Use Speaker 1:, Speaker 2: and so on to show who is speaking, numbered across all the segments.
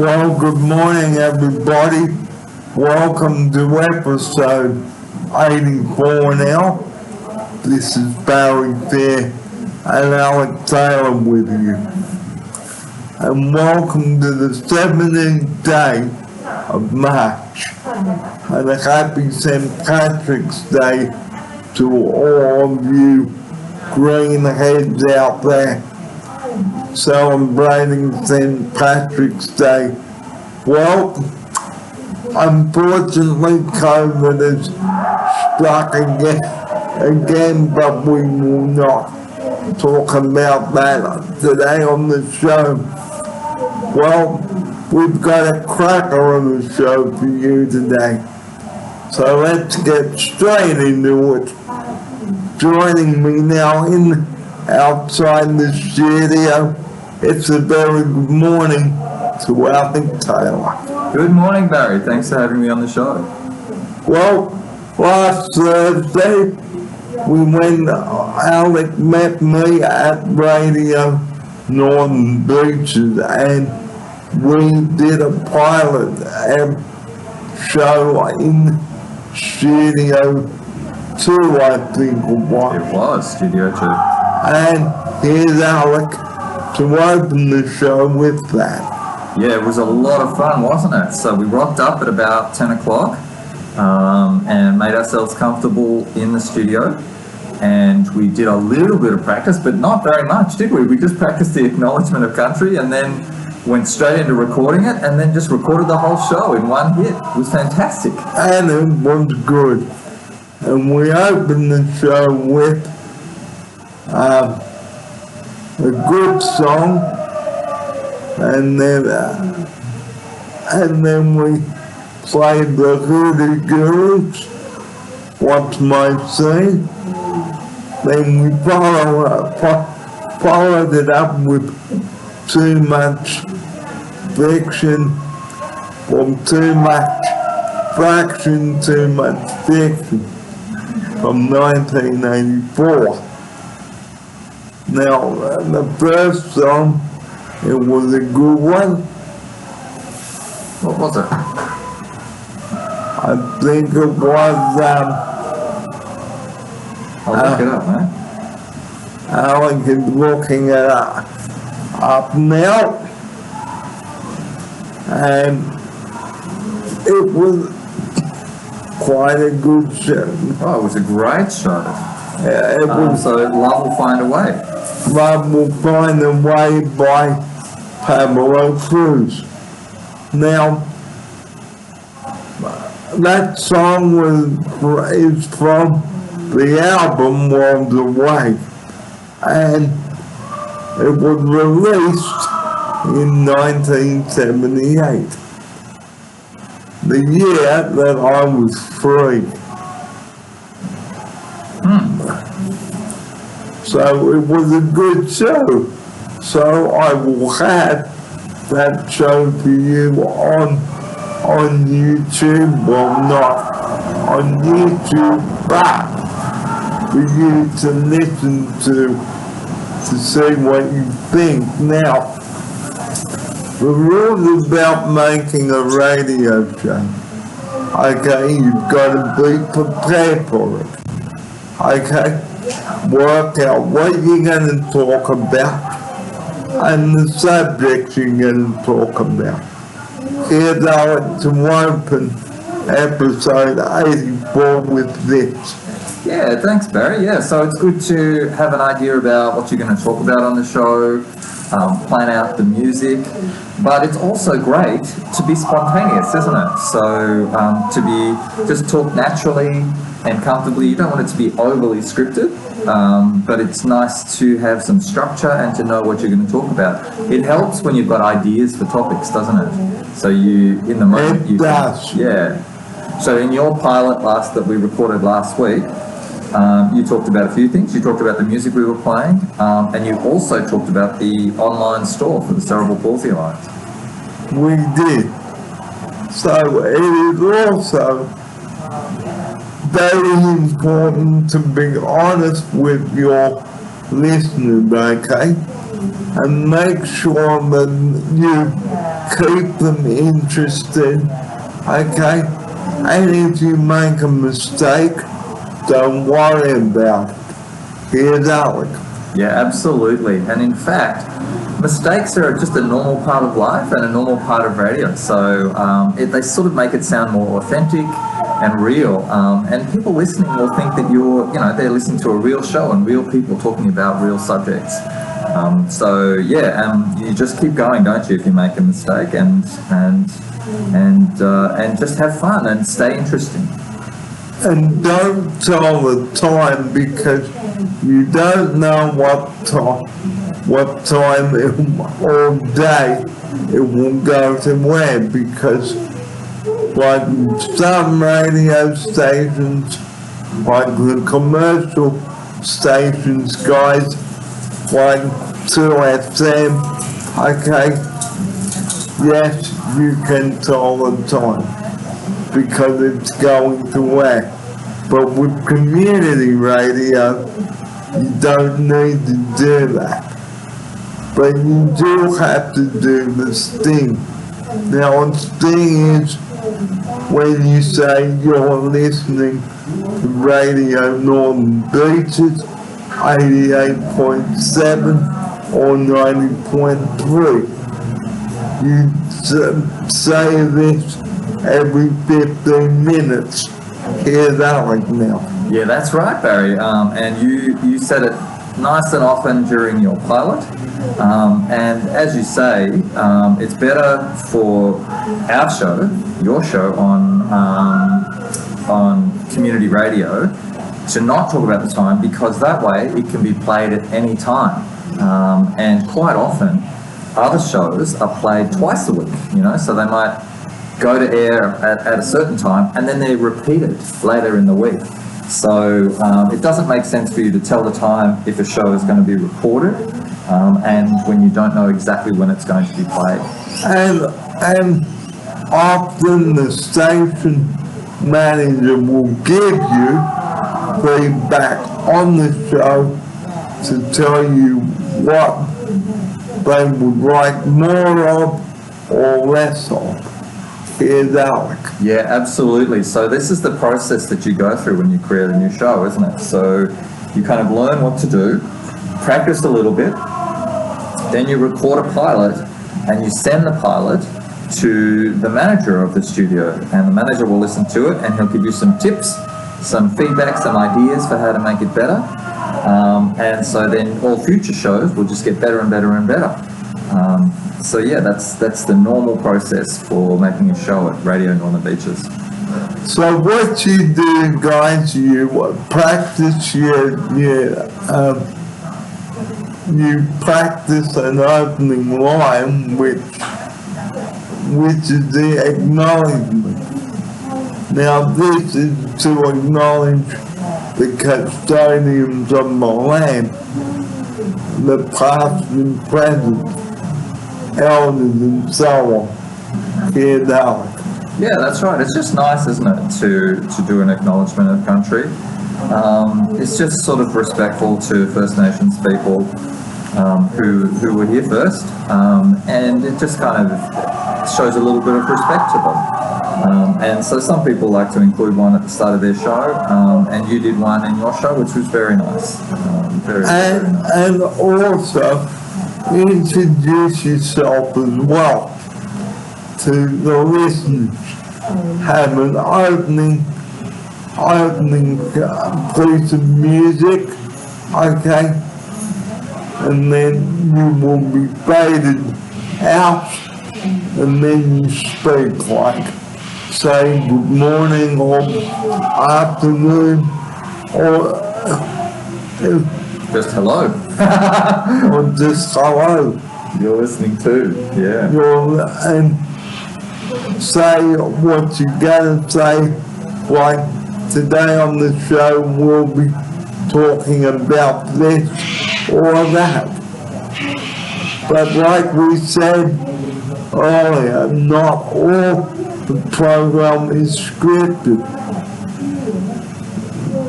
Speaker 1: Well, good morning, everybody. Welcome to episode 84 now. This is Barry Fair and Alex Taylor with you. And welcome to the 17th day of March. And a happy St. Patrick's Day to all of you greenheads out there celebrating St. Patrick's Day. Well, unfortunately, COVID has struck again, but we will not talk about that today on the show. Well, we've got a cracker on the show for you today. So let's get straight into it. Joining me now outside the studio, it's a very good morning to Alex Taylor.
Speaker 2: Good morning, Barry. Thanks for having me on the show.
Speaker 1: Well, last Thursday, Alex met me at Radio Northern Beaches, and we did a pilot show in Studio 2, I think it was.
Speaker 2: It was Studio 2.
Speaker 1: And here's Alex to open the show with that.
Speaker 2: Yeah, it was a lot of fun, wasn't it? So we rocked up at about 10 o'clock and made ourselves comfortable in the studio. And we did a little bit of practice, but not very much, did we? We just practiced the acknowledgement of country and then went straight into recording it and then just recorded the whole show in one hit. It was fantastic.
Speaker 1: And it was good. And we opened the show with a good song, and then we played the Hoodoo Gurus, What's My Scene. Then we followed it up with Too Much Fiction, from Too Much Fraction, Too Much Fiction, from 1984. Now, the first song, it was a good one.
Speaker 2: What was it?
Speaker 1: I think it was,
Speaker 2: I'll look it up, man.
Speaker 1: Alex is looking it up now, and it was quite a good show.
Speaker 2: Oh, it was a great show.
Speaker 1: Yeah, it was.
Speaker 2: So Love Will Find a Way.
Speaker 1: Love Will Find a Way by Pablo Cruz. Now, that song is from the album World Away, and it was released in 1978, the year that I was free. So it was a good show. So I will have that show for you on YouTube. Well, not on YouTube, but for you to listen to see what you think. Now, the rules about making a radio show. Okay, you've got to be prepared for it. Okay, work out what you're going to talk about and the subjects you're going to talk about. Here's Alex to open episode 84 with this.
Speaker 2: Yeah, thanks, Barry. Yeah, so it's good to have an idea about what you're going to talk about on the show, plan out the music, but it's also great to be spontaneous, isn't it? So to be just talk naturally and comfortably. You don't want it to be overly scripted, but it's nice to have some structure and to know what you're going to talk about. It helps when you've got ideas for topics, doesn't it? So you, in the moment, you
Speaker 1: does.
Speaker 2: Yeah. So in your pilot that we recorded last week, you talked about a few things. You talked about the music we were playing, and you also talked about the online store for the Cerebral Palsy Alliance.
Speaker 1: We did. So it is also very important to be honest with your listeners, okay? And make sure that you keep them interested, okay? And if you make a mistake, don't worry about it. Here's Alec.
Speaker 2: Yeah, absolutely. And in fact, mistakes are just a normal part of life and a normal part of radio. So they sort of make it sound more authentic and real. And people listening will think that they're listening to a real show and real people talking about real subjects. You just keep going, don't you, if you make a mistake, and just have fun and stay interesting.
Speaker 1: And don't tell the time, because you don't know what time all day it will go to air, because like some radio stations, like the commercial stations, guys, like 2FM, okay, yes, you can tell the time because it's going to air. But with community radio, you don't need to do that. But you do have to do the sting. Now, the sting is when you say you're listening to Radio Northern Beaches, 88.7 or 90.3. You say this every 15 minutes. Here's Alec now.
Speaker 2: Yeah, that's right, Barry. And you said it nice and often during your pilot. And as you say, it's better for our show, your show on community radio, to not talk about the time, because that way it can be played at any time. And quite often, other shows are played twice a week, so they might go to air at a certain time and then they're repeated later in the week. So it doesn't make sense for you to tell the time if a show is going to be recorded and when you don't know exactly when it's going to be played.
Speaker 1: And often the station manager will give you feedback on the show to tell you what they would like more of or less of. Here's Alec.
Speaker 2: Yeah, absolutely. So this is the process that you go through when you create a new show, isn't it? So you kind of learn what to do, practice a little bit, then you record a pilot and you send the pilot to the manager of the studio, and the manager will listen to it and he'll give you some tips, some feedback, some ideas for how to make it better. And so then all future shows will just get better and better and better. So yeah, that's the normal process for making a show at Radio Northern Beaches.
Speaker 1: So what you do, guys, you practice you practice an opening line, which is the acknowledgement. Now this is to acknowledge the custodians of the land, the past and present, elders and so on. Here's Alec.
Speaker 2: Yeah, that's right. It's just nice, isn't it, to do an acknowledgement of country. It's just sort of respectful to First Nations people who were here first, and it just kind of shows a little bit of respect to them. And so some people like to include one at the start of their show, and you did one in your show, which was very nice. Very nice.
Speaker 1: And also introduce yourself as well to the listeners. Have an opening piece of music, okay, and then you will be faded out, and then you speak, like say good morning or afternoon or
Speaker 2: just hello.
Speaker 1: or just hello.
Speaker 2: You're listening too, yeah.
Speaker 1: And say what you're gonna say. Like today on the show, we'll be talking about this or that. But like we said earlier, not all the program is scripted.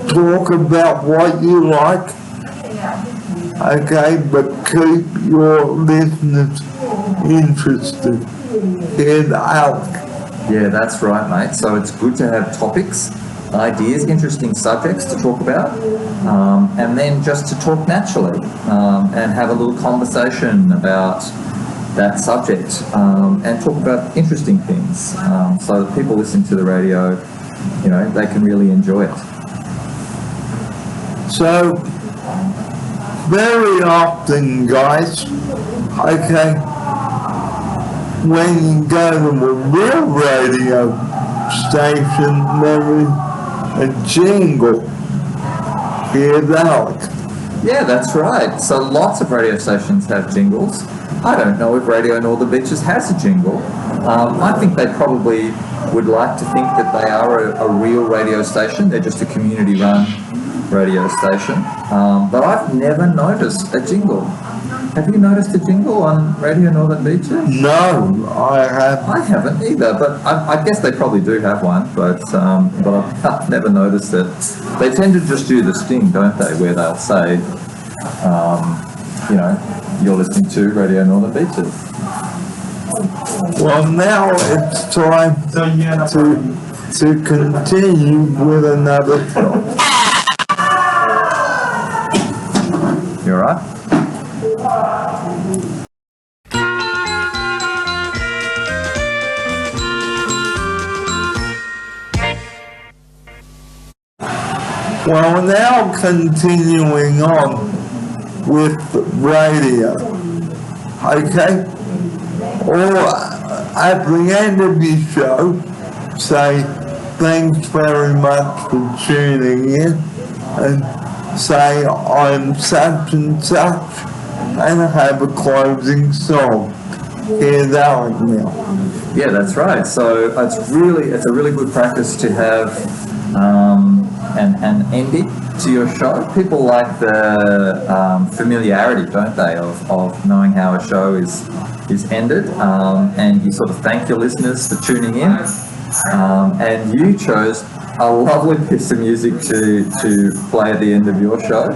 Speaker 1: Talk about what you like, okay, but keep your listeners interested. Here's Alec.
Speaker 2: Yeah, that's right, mate. So it's good to have topics, ideas, interesting subjects to talk about, and then just to talk naturally and have a little conversation about that subject and talk about interesting things so that people listening to the radio, you know, they can really enjoy it.
Speaker 1: So, very often, guys, okay, when you go to a real radio station, there is a jingle. Here's Alec.
Speaker 2: Yeah, that's right. So lots of radio stations have jingles. I don't know if Radio Northern Beaches has a jingle. I think they probably would like to think that they are a real radio station. They're just a community-run radio station. But I've never noticed a jingle. Have you noticed a jingle on Radio Northern Beaches?
Speaker 1: No, I haven't.
Speaker 2: I haven't either, but I guess they probably do have one, but I've never noticed it. They tend to just do the sting, don't they, where they'll say, you know, you're listening to Radio Northern Beaches.
Speaker 1: Well, now it's time to continue with another film.
Speaker 2: You all right?
Speaker 1: Well, now continuing on with radio, okay? Or at the end of the show, say thanks very much for tuning in and say I'm such and such and have a closing song. Here's Alec now.
Speaker 2: Yeah, that's right. So it's a really good practice to have an ending to your show. People like the familiarity, don't they, of knowing how a show is ended, and you sort of thank your listeners for tuning in. And you chose a lovely piece of music to play at the end of your show,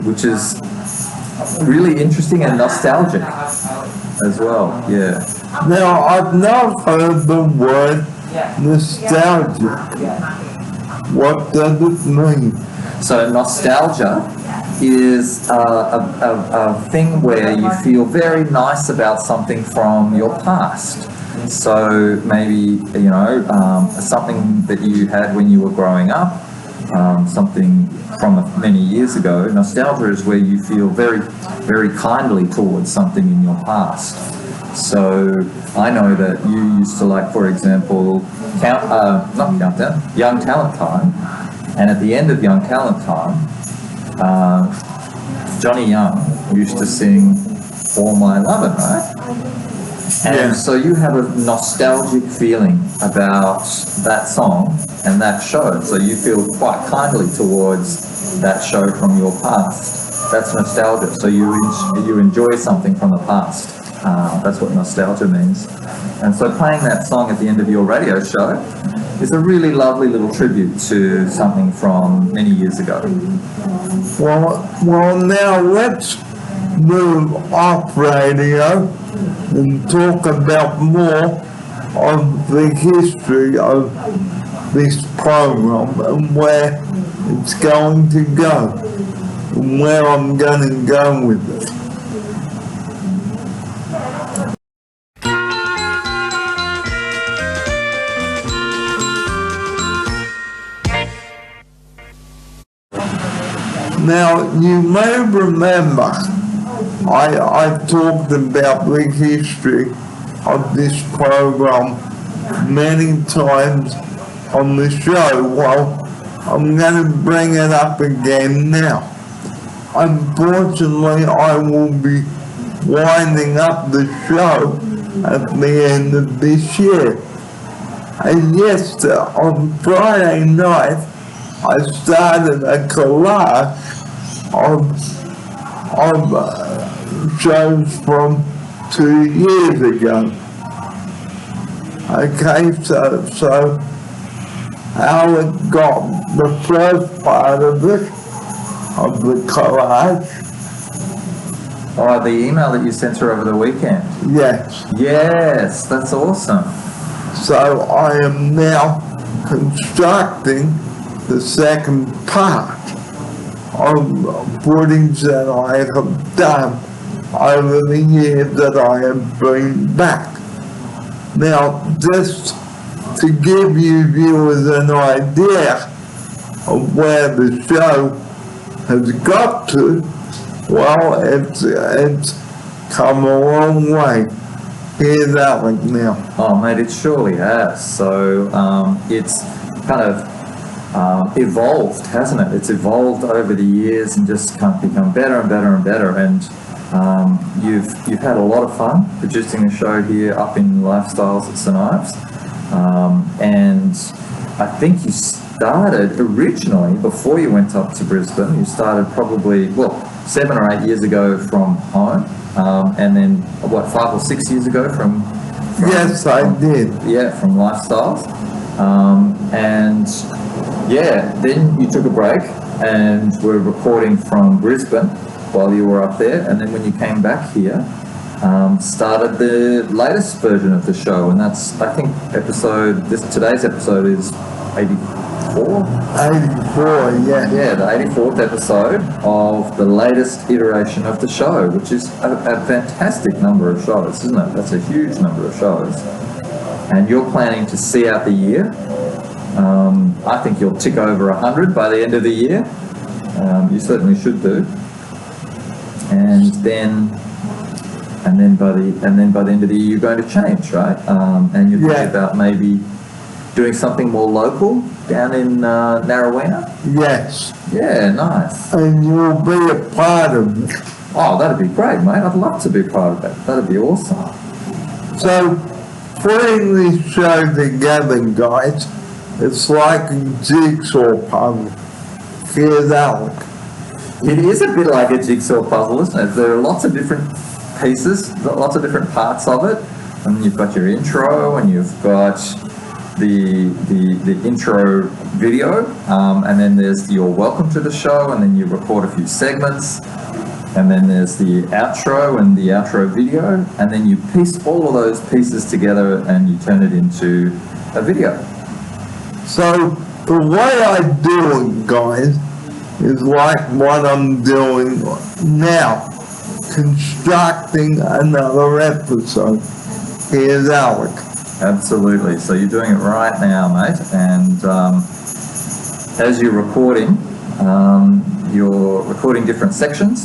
Speaker 2: which is really interesting and nostalgic as well. Yeah.
Speaker 1: Now, I've not heard the word nostalgia. What does it mean?
Speaker 2: So nostalgia is a thing where you feel very nice about something from your past. So maybe, you know, something that you had when you were growing up, something from many years ago. Nostalgia is where you feel very, very kindly towards something in your past. So I know that you used to like, for example, Young Talent Time, and at the end of Young Talent Time, Johnny Young used to sing All My Lovin', right? And so you have a nostalgic feeling about that song and that show. So you feel quite kindly towards that show from your past. That's nostalgia. So you enjoy something from the past. That's what nostalgia means. And so playing that song at the end of your radio show is a really lovely little tribute to something from many years ago.
Speaker 1: Well, now let's move off radio and talk about more of the history of this program and where it's going to go and where I'm going to go with it. Now, you may remember I talked about the history of this program many times on the show. Well, I'm going to bring it up again now. Unfortunately, I will be winding up the show at the end of this year. And yes, on Friday night, I started a collage of shows from 2 years ago. Okay, so Alec got the first part of it, of the collage,
Speaker 2: Oh, the email that you sent her over the weekend.
Speaker 1: Yes.
Speaker 2: Yes, that's awesome.
Speaker 1: So I am now constructing the second part of footage that I have done over the years that I have been back. Now, just to give you viewers an idea of where the show has got to, well, it's come a long way. Here's Alec now.
Speaker 2: Oh, mate, it surely has. So it's kind of evolved, hasn't it? It's evolved over the years and just kind of become better and better and better. And you've had a lot of fun producing a show here up in Lifestyles at St Ives. And I think you started originally, before you went up to Brisbane, you started probably, 7 or 8 years ago from home. And then, 5 or 6 years ago from
Speaker 1: Yes, I did.
Speaker 2: Yeah, from Lifestyles. Then you took a break and were recording from Brisbane while you were up there. And then when you came back here, started the latest version of the show. And that's, I think, today's episode is 84?
Speaker 1: 84, yeah.
Speaker 2: Yeah, the 84th episode of the latest iteration of the show, which is a fantastic number of shows, isn't it? That's a huge number of shows. And you're planning to see out the year. I think you'll tick over 100 by the end of the year. You certainly should do. And then by the end of the year, you're going to change, right? And you're thinking about maybe doing something more local down in Narrowena?
Speaker 1: Yes.
Speaker 2: Yeah, nice.
Speaker 1: And you'll be a part of it.
Speaker 2: Oh, that'd be great, mate. I'd love to be part of that. That'd be awesome.
Speaker 1: So, putting this show together, guys, it's like a jigsaw puzzle. Here's Alec.
Speaker 2: It is a bit like a jigsaw puzzle, isn't it? There are lots of different pieces, lots of different parts of it. And you've got your intro, and you've got the intro video, and then there's your welcome to the show, and then you record a few segments, and then there's the outro and the outro video, and then you piece all of those pieces together and you turn it into a video.
Speaker 1: So, the way I do it, guys, is like what I'm doing now, constructing another episode. Here's Alec.
Speaker 2: Absolutely. So you're doing it right now, mate. And as you're recording different sections,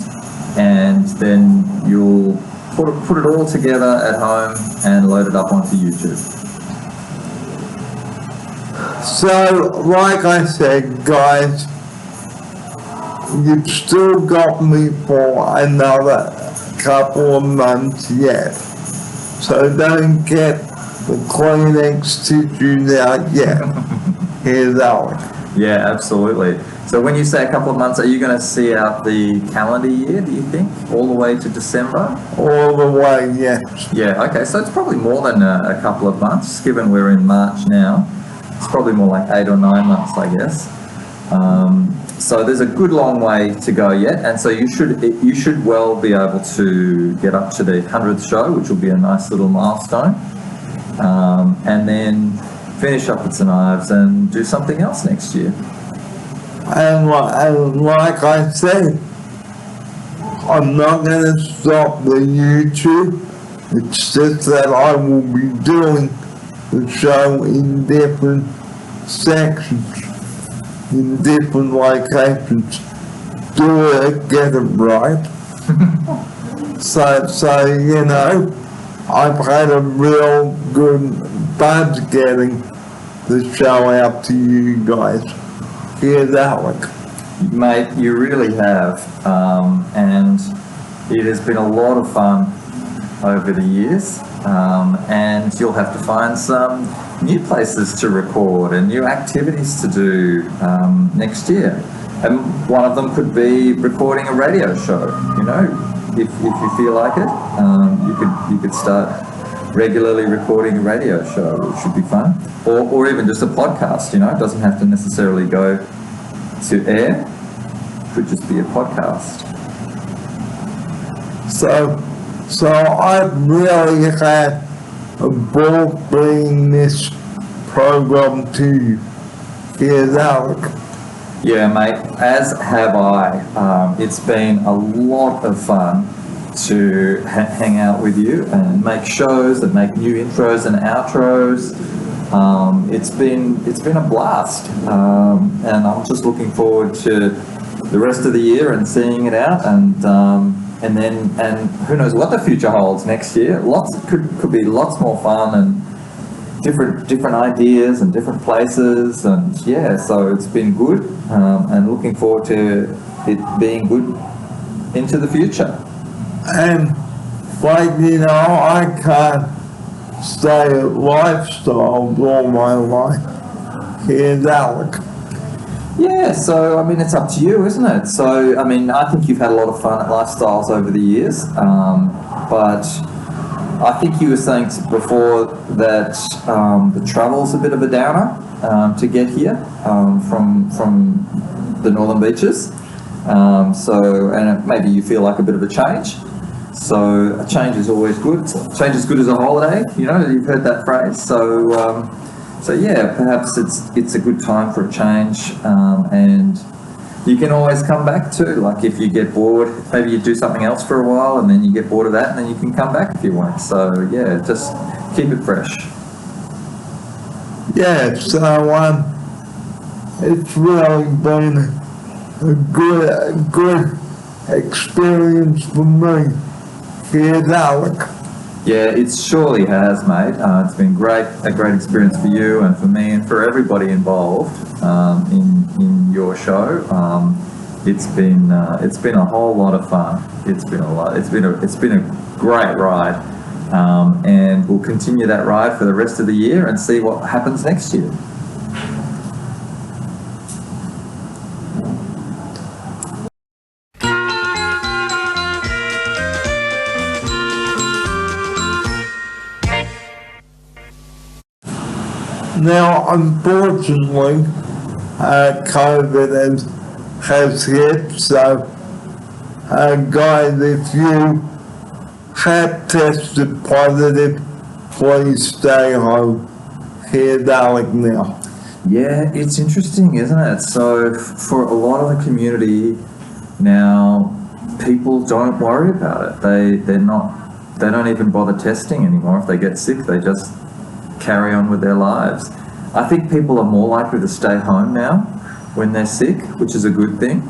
Speaker 2: and then you'll put it all together at home and load it up onto YouTube.
Speaker 1: So, like I said, guys, you've still got me for another couple of months yet. So don't get the Kleenex tissues out yet. Here's Alec.
Speaker 2: Yeah, absolutely. So when you say a couple of months, are you going to see out the calendar year, do you think? All the way to December?
Speaker 1: All the way, yes.
Speaker 2: Yeah, okay. So it's probably more than a couple of months, given we're in March now. It's probably more like 8 or 9 months, I guess. So there's a good long way to go yet, and so you should well be able to get up to the 100th show, which will be a nice little milestone, and then finish up at St Ives and do something else next year.
Speaker 1: And like I said, I'm not going to stop the YouTube. It's just that I will be doing the show in different sections, in different locations. Do it, get it right. so, you know, I've had a real good buzz getting the show out to you guys. Here's Alec.
Speaker 2: Mate, you really have, and it has been a lot of fun over the years, and you'll have to find some new places to record and new activities to do next year. And one of them could be recording a radio show, you know, if you feel like it. You could start regularly recording a radio show, which should be fun, or even just a podcast, you know. It doesn't have to necessarily go to air, it could just be a podcast.
Speaker 1: So I've really had a ball bringing this program to you. Here's Alec.
Speaker 2: Yeah, mate, as have I. It's been a lot of fun to hang out with you and make shows and make new intros and outros. It's been a blast, and I'm just looking forward to the rest of the year and seeing it out, and who knows what the future holds next year. Could be lots more fun and different ideas and different places, and yeah, so it's been good, and looking forward to it being good into the future.
Speaker 1: And like, you know, I can't stay at Lifestyles all my life. Here's Alec.
Speaker 2: Yeah, so I mean, it's up to you, isn't it? So I mean, I think you've had a lot of fun at Lifestyles over the years, but I think you were saying before that the travel's a bit of a downer to get here from the Northern Beaches. And maybe you feel like a bit of a change. So a change is always good. Change is good as a holiday. You know, you've heard that phrase. So yeah, perhaps it's a good time for a change, and you can always come back too. Like if you get bored, maybe you do something else for a while, and then you get bored of that, and then you can come back if you want. So yeah, just keep it fresh.
Speaker 1: Yeah, so it's really been a good experience for me. Here's Alec.
Speaker 2: Yeah, it surely has, mate. It's been a great experience for you and for me and for everybody involved in your show. It's been a whole lot of fun. It's been a great ride, and we'll continue that ride for the rest of the year and see what happens next year.
Speaker 1: Now, unfortunately, COVID has hit, so guys, if you have tested positive, please stay home. Here's Alec now.
Speaker 2: Yeah, it's interesting, isn't it? So for a lot of the community now, people don't worry about it. They don't even bother testing anymore. If they get sick, they just carry on with their lives. I think people are more likely to stay home now when they're sick, which is a good thing.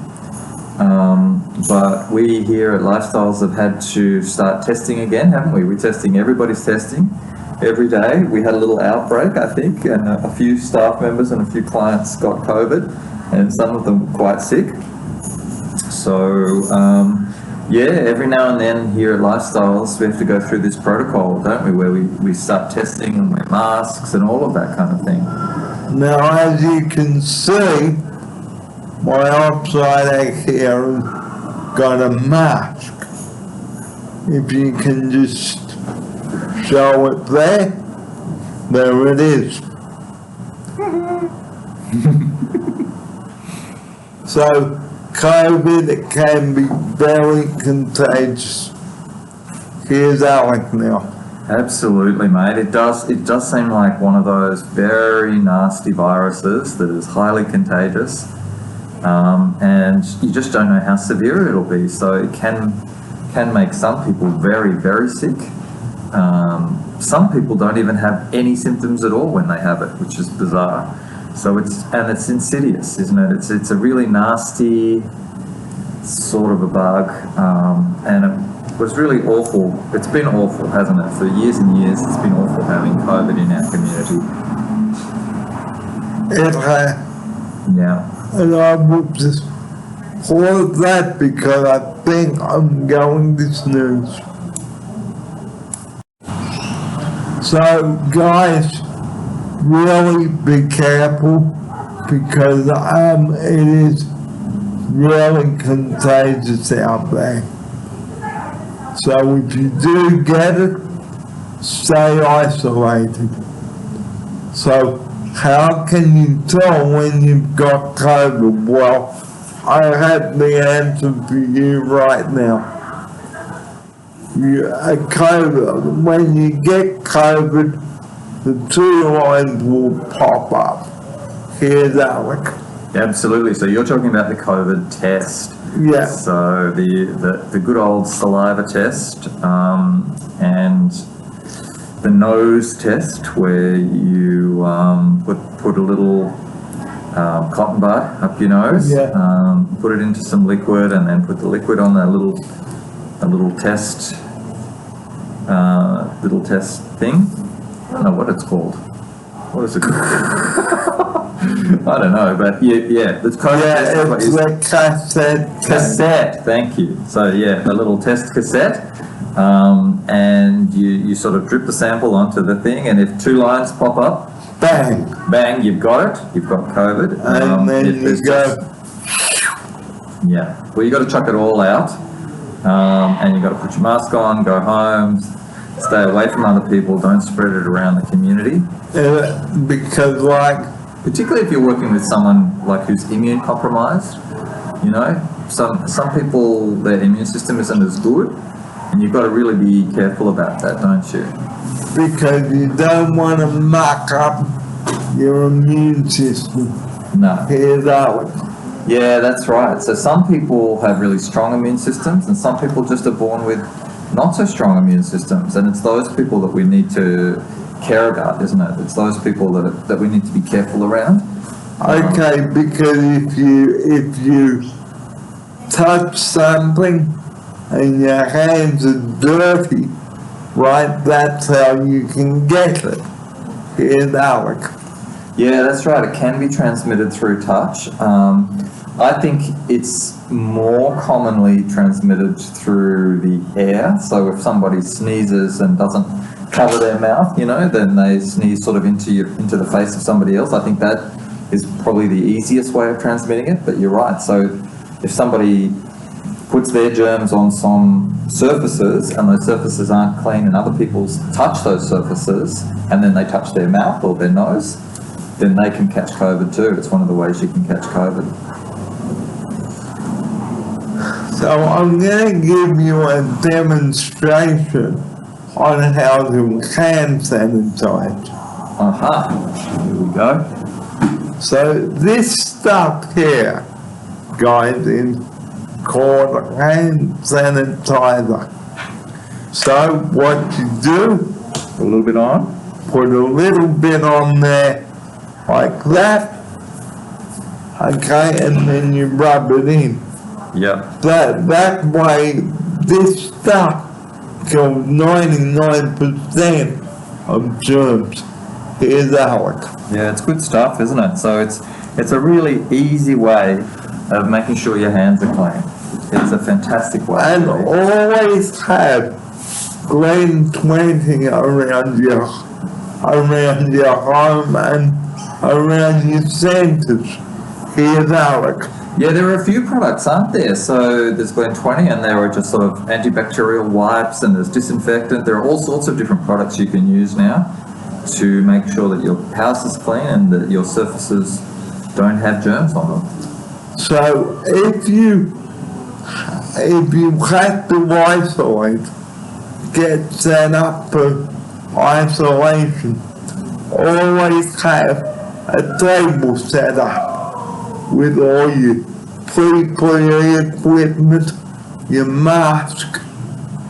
Speaker 2: But we here at Lifestyles have had to start testing again, haven't we? We're testing, everybody's testing every day. We had a little outbreak, I think, and a few staff members and a few clients got COVID, and some of them were quite sick. So, yeah, every now and then here at Lifestyles, we have to go through this protocol, don't we, where we start testing and wear masks and all of that kind of thing.
Speaker 1: Now, as you can see, my upside egg here has got a mask. If you can just show it there it is. So, COVID, it can be very contagious. Here's Alec now.
Speaker 2: Absolutely, mate. It does seem like one of those very nasty viruses that is highly contagious, and you just don't know how severe it'll be. So it can make some people very, very sick. Some people don't even have any symptoms at all when they have it, which is bizarre. So it's insidious, isn't it? It's a really nasty sort of a bug, and it was really awful. It's been awful, hasn't it? For years and years, it's been awful having COVID in our community. Yeah.
Speaker 1: And I will just pause that because I think I'm going to snooze. So guys, really be careful because it is really contagious out there. So if you do get it, stay isolated. So how can you tell when you've got COVID? Well, I have the answer for you right now. COVID, when you get COVID, the two lines will pop up. Here's Alec.
Speaker 2: Absolutely. So you're talking about the COVID test.
Speaker 1: Yeah.
Speaker 2: So the good old saliva test and the nose test, where you put a little cotton bud up your nose, put it into some liquid, and then put the liquid on a little test thing. I don't know what it's called. What is it called? I don't know, but yeah, it's kind of
Speaker 1: it's a cassette.
Speaker 2: Cassette, thank you. So yeah, a little test cassette, and you sort of drip the sample onto the thing, and if two lines pop up, bang, you've got it. You've got COVID.
Speaker 1: And then you go.
Speaker 2: Yeah, well, you got to chuck it all out, and you got to put your mask on, go home, stay away from other people, don't spread it around the community.
Speaker 1: Because
Speaker 2: particularly if you're working with someone like who's immune compromised, you know, some people, their immune system isn't as good, and you've got to really be careful about that, don't you?
Speaker 1: Because you don't want to muck up your immune system.
Speaker 2: No.
Speaker 1: Here's Alec.
Speaker 2: Yeah, that's right. So some people have really strong immune systems, and some people just are born with not so strong immune systems, and it's those people that we need to care about, isn't it? It's those people that we need to be careful around.
Speaker 1: Okay, because if you touch something and your hands are dirty, right, that's how you can get it. Here's Alec.
Speaker 2: Yeah, that's right. It can be transmitted through touch. I think it's more commonly transmitted through the air. So if somebody sneezes and doesn't cover their mouth, you know, then they sneeze sort of into the face of somebody else. I think that is probably the easiest way of transmitting it, but you're right. So if somebody puts their germs on some surfaces and those surfaces aren't clean and other people touch those surfaces and then they touch their mouth or their nose, then they can catch COVID too. It's one of the ways you can catch COVID.
Speaker 1: So I'm going to give you a demonstration on how to hand sanitize.
Speaker 2: Here we go.
Speaker 1: So this stuff here, guys, is called hand sanitizer. So what you do,
Speaker 2: A little bit on.
Speaker 1: put a little bit on there like that, okay, and then you rub it in.
Speaker 2: Yep.
Speaker 1: That way, this stuff kills 99% of germs. Here's Alec.
Speaker 2: Yeah, it's good stuff, isn't it? So it's a really easy way of making sure your hands are clean. It's a fantastic way.
Speaker 1: And always have Glen 20 around your home and around your centres. Here's Alec.
Speaker 2: Yeah, there are a few products, aren't there? So there's Glen 20, and there are just sort of antibacterial wipes, and there's disinfectant. There are all sorts of different products you can use now to make sure that your house is clean and that your surfaces don't have germs on them.
Speaker 1: So if you have to isolate, get set up for isolation, always have a table set up with all your pre-clear equipment, your mask,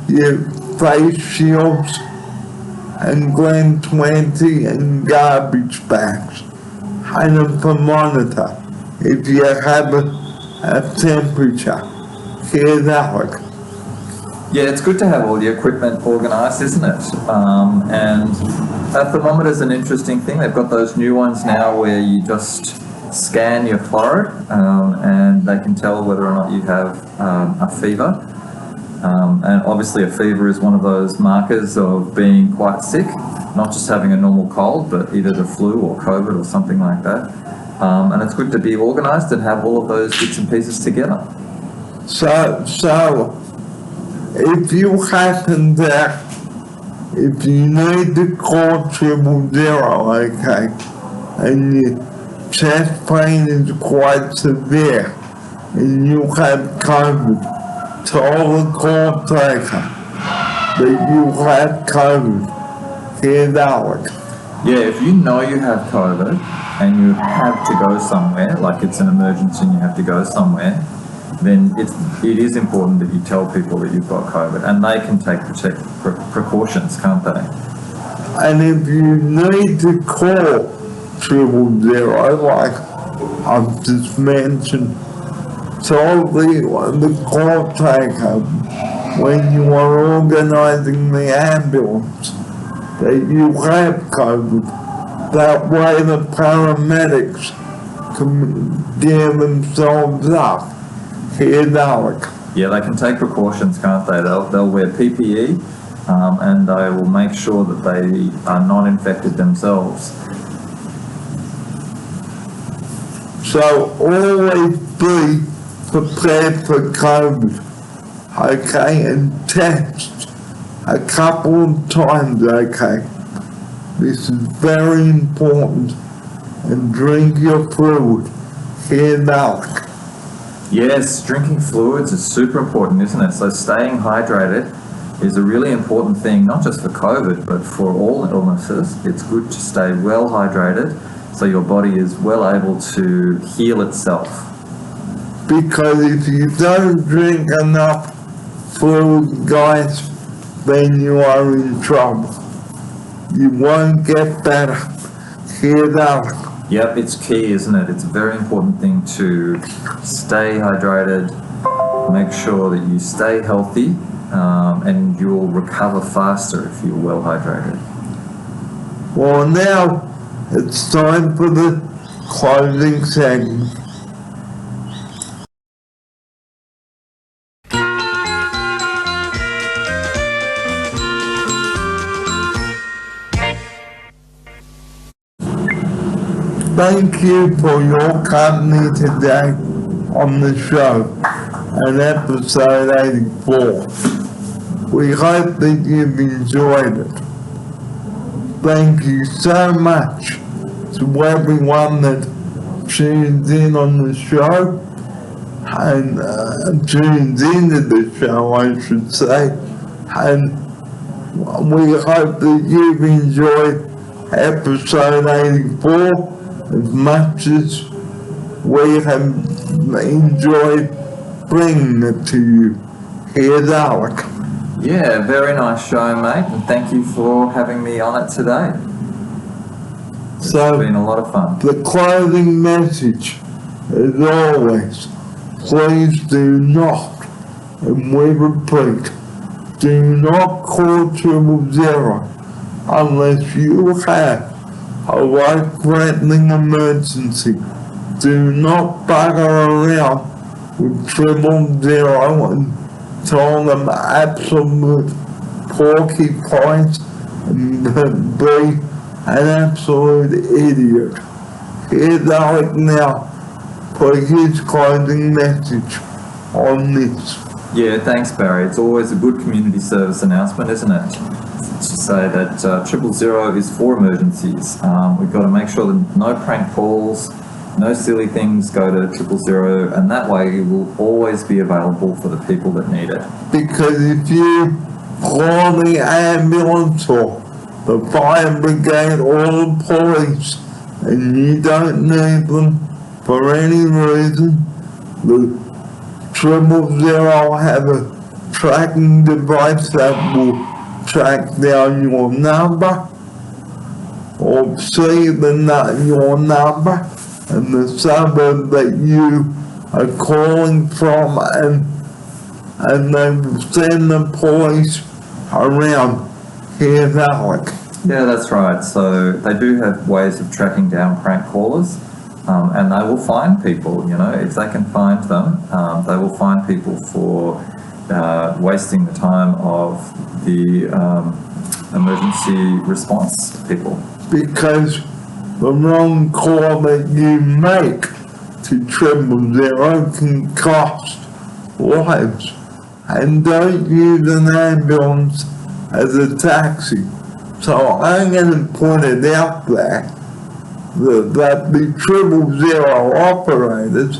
Speaker 1: your face shields, and Glen 20 and garbage bags, and a thermometer if you have a temperature. Here's Alec.
Speaker 2: Yeah, it's good to have all your equipment organised, isn't it? And a thermometer is an interesting thing. They've got those new ones now where you just scan your forehead and they can tell whether or not you have a fever. And obviously a fever is one of those markers of being quite sick, not just having a normal cold, but either the flu or COVID or something like that. And it's good to be organised and have all of those bits and pieces together.
Speaker 1: So if you happen to, if you need to call 000, okay, and your chest pain is quite severe, and you have COVID, call the call taker. that you have COVID. Here's Alec.
Speaker 2: Yeah, if you know you have COVID and you have to go somewhere, like it's an emergency and you have to go somewhere, then it is important that you tell people that you've got COVID, and they can take precautions, can't they?
Speaker 1: And if you need to call 000, like I've just mentioned, tell the call taker when you are organising the ambulance that you have COVID. That way the paramedics can gear themselves up. Here's Alec.
Speaker 2: Yeah, they can take precautions, can't they? They'll wear PPE and they will make sure that they are not infected themselves.
Speaker 1: So always be prepared for COVID, okay, and test a couple of times, okay. This is very important, and drink your fluid. Here's Alec.
Speaker 2: Yes, drinking fluids is super important, isn't it? So staying hydrated is a really important thing, not just for COVID, but for all illnesses. It's good to stay well hydrated so your body is well able to heal itself.
Speaker 1: Because if you don't drink enough fluid, guys, then you are in trouble. You won't get better. Here's Alec.
Speaker 2: Yep, it's key, isn't it? It's a very important thing to stay hydrated, make sure that you stay healthy, and you'll recover faster if you're well hydrated.
Speaker 1: Well, now it's time for the closing segment. Thank you for your company today on the show, and episode 84. We hope that you've enjoyed it. Thank you so much to everyone that tunes in on the show, and tunes into the show, I should say, and we hope that you've enjoyed episode 84 as much as we have enjoyed bringing it to you. Here's Alec.
Speaker 2: Yeah, very nice show, mate, and thank you for having me on it today. It's been a lot of fun.
Speaker 1: The closing message, as always, please do not, and we repeat, do not call 000 unless you have a life-threatening emergency. Do not bugger around with 000 and tell them absolute porcupines and be an absolute idiot. Here's Alec now for his closing message on this.
Speaker 2: Yeah, thanks, Barry. It's always a good community service announcement, isn't it? To say that 000 is for emergencies. We've got to make sure that no prank calls, no silly things go to 000, and that way it will always be available for the people that need it.
Speaker 1: Because if you call the ambulance or the fire brigade or the police and you don't need them for any reason, the 000 have a tracking device that will track down your number or see your number and the suburb that you are calling from, and they will send the police around. Here's Alec.
Speaker 2: Yeah, that's right. So they do have ways of tracking down prank callers, and they will find people, you know, if they can find them, they will find people for wasting the time of the emergency response people.
Speaker 1: Because the wrong call that you make to 000 can cost lives. And don't use an ambulance as a taxi. So I'm going to point it out there that the 000 operators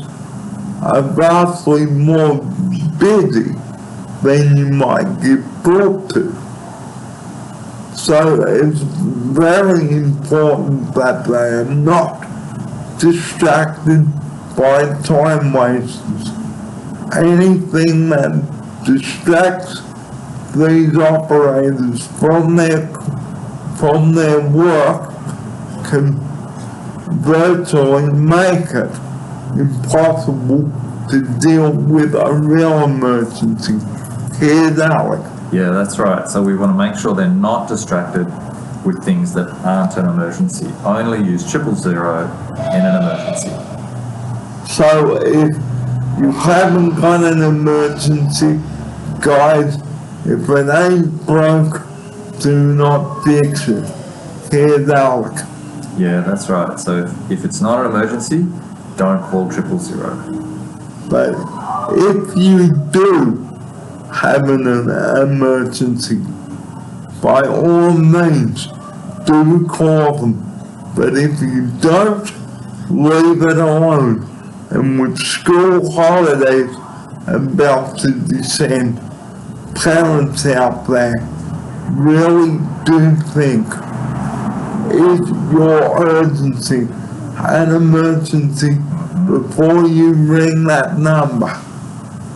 Speaker 1: are vastly more busy than you might give thought to. So it's very important that they are not distracted by time wasters. Anything that distracts these operators from their work can virtually make it impossible to deal with a real emergency. Here's Alec.
Speaker 2: Yeah, that's right. So we want to make sure they're not distracted with things that aren't an emergency. Only use 000 in an emergency.
Speaker 1: So if you haven't got an emergency, guys, if it ain't broke, do not fix it. Here's Alec.
Speaker 2: Yeah, that's right. So if it's not an emergency, don't call 000.
Speaker 1: But if you do have an emergency, by all means, do call them. But if you don't, leave it alone. And with school holidays about to descend, parents out there really do think, is your urgency an emergency before you ring that number?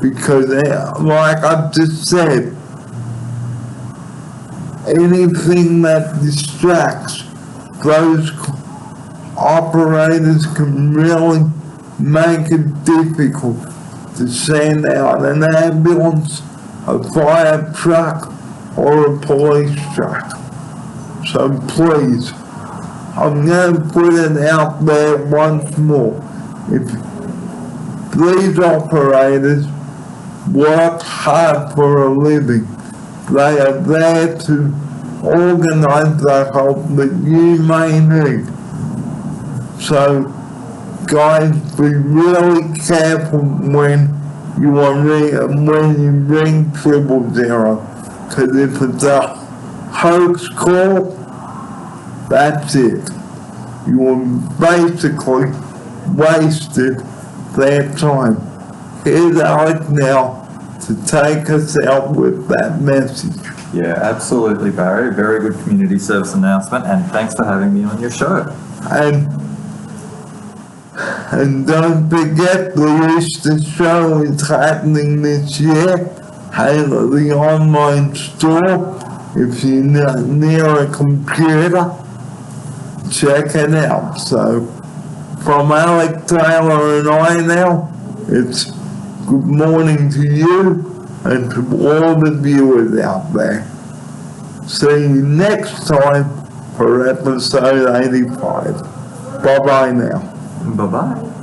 Speaker 1: Because like I've just said, anything that distracts those operators can really make it difficult to send out an ambulance, a fire truck, or a police truck. So please, I'm going to put it out there once more. If these operators work hard for a living, they are there to organize the help that you may need. So guys, be really careful when you ring 000, because if it's a hoax call, that's it. You have basically wasted their time. Here's Alec now to take us out with that message.
Speaker 2: Yeah, absolutely, Barry. Very good community service announcement, and thanks for having me on your show.
Speaker 1: And don't forget, the Easter show is happening this year. Hail at the online store. If you're near a computer, check it out. So, from Alec Taylor and I now, it's good morning to you and to all the viewers out there. See you next time for episode 85. Bye-bye now.
Speaker 2: Bye-bye.